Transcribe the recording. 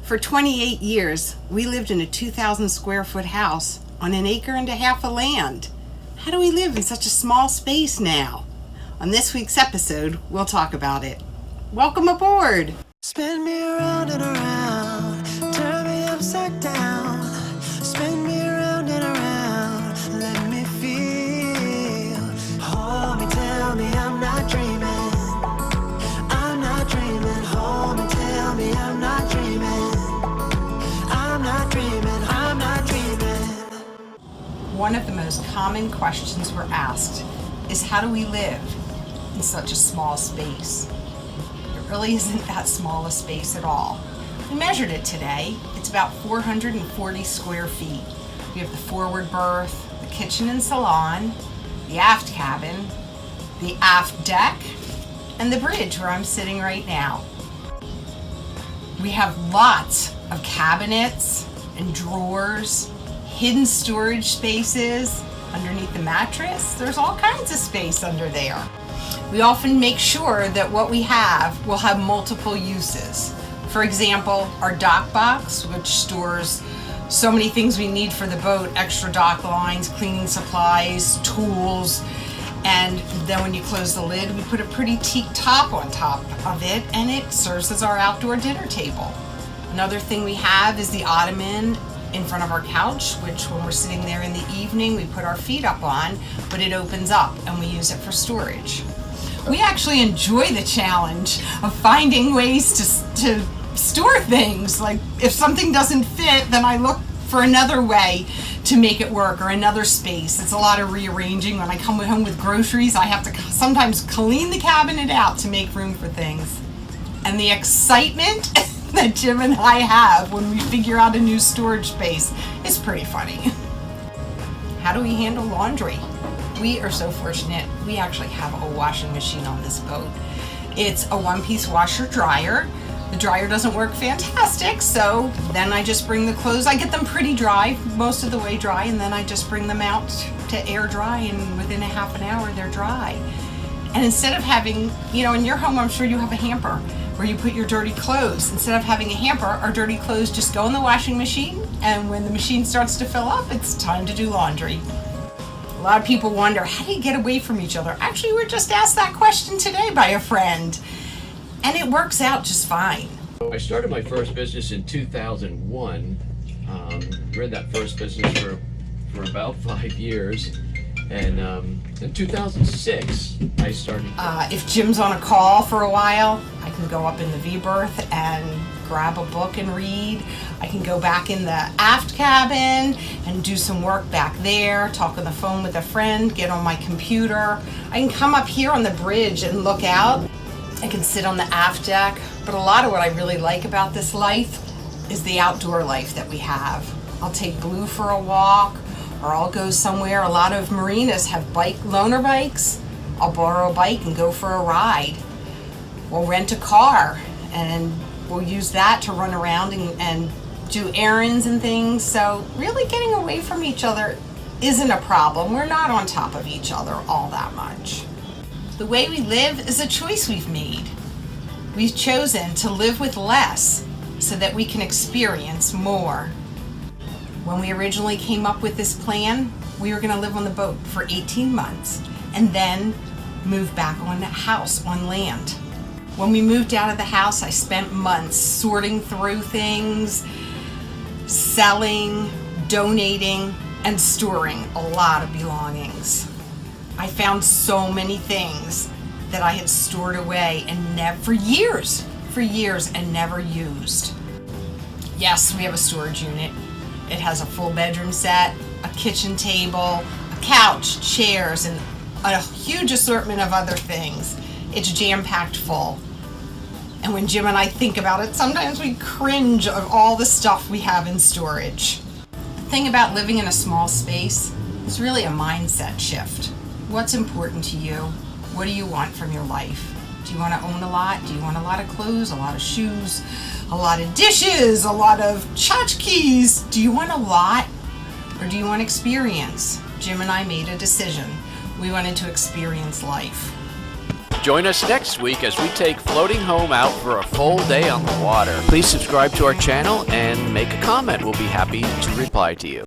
For 28 years, we lived in a 2,000 square foot house on an acre and a half of land. How do we live in such a small space now? On this week's episode, we'll talk about it. Welcome aboard! Spin me around and around, turn me upside down. Spin me around and around, let me feel. Hold me, tell me I'm not dreaming. I'm not dreaming. Hold me, tell me I'm not dreaming. I'm not dreaming. I'm not dreaming. One of the most common questions we're asked is, how do we live in such a small space? It really isn't that small a space at all. We measured it today. It's about 440 square feet. We have the forward berth, the kitchen and salon, the aft cabin, the aft deck, and the bridge where I'm sitting right now. We have lots of cabinets and drawers, hidden storage spaces underneath the mattress. There's all kinds of space under there. We often make sure that what we have will have multiple uses. For example, our dock box, which stores so many things we need for the boat: extra dock lines, cleaning supplies, tools. And then when you close the lid, we put a pretty teak top on top of it, and it serves as our outdoor dinner table. Another thing we have is the ottoman in front of our couch, which when we're sitting there in the evening, we put our feet up on, but it opens up and we use it for storage. We actually enjoy the challenge of finding ways to store things. Like if something doesn't fit, then I look for another way to make it work, or another space. It's a lot of rearranging. When I come home with groceries, I have to sometimes clean the cabinet out to make room for things. And the excitement that Jim and I have when we figure out a new storage space is pretty funny. How do we handle laundry? We are so fortunate. We actually have a washing machine on this boat. It's a one-piece washer dryer. The dryer doesn't work fantastic, so then I just bring the clothes. I get them pretty dry, most of the way dry, and then I just bring them out to air dry, and within a half an hour they're dry. And instead of having, in your home, I'm sure you have a hamper where you put your dirty clothes. Instead of having a hamper, our dirty clothes just go in the washing machine, and when the machine starts to fill up, it's time to do laundry. A lot of people wonder, how do you get away from each other? Actually, we were just asked that question today by a friend, and it works out just fine. I started my first business in 2001. Ran that first business for about 5 years. And in 2006, I started. If Jim's on a call for a while, I can go up in the V-berth and grab a book and read. I can go back in the aft cabin and do some work back there, talk on the phone with a friend, get on my computer. I can come up here on the bridge and look out. I can sit on the aft deck. But a lot of what I really like about this life is the outdoor life that we have. I'll take Blue for a walk, or I'll go somewhere. A lot of marinas have loaner bikes. I'll borrow a bike and go for a ride. We'll rent a car and we'll use that to run around and do errands and things. So really getting away from each other isn't a problem. We're not on top of each other all that much. The way we live is a choice we've made. We've chosen to live with less so that we can experience more. When we originally came up with this plan, we were going to live on the boat for 18 months and then move back on the house on land. When we moved out of the house, I spent months sorting through things, selling, donating, and storing a lot of belongings. I found so many things that I had stored away and for years and never used. Yes, we have a storage unit. It has a full bedroom set, a kitchen table, a couch, chairs, and a huge assortment of other things. It's jam-packed full. And when Jim and I think about it, sometimes we cringe of all the stuff we have in storage. The thing about living in a small space is really a mindset shift. What's important to you? What do you want from your life? Do you want to own a lot? Do you want a lot of clothes, a lot of shoes, a lot of dishes, a lot of tchotchkes? Do you want a lot, or do you want experience? Jim and I made a decision. We wanted to experience life. Join us next week as we take floating home out for a full day on the water. Please subscribe to our channel and make a comment. We'll be happy to reply to you.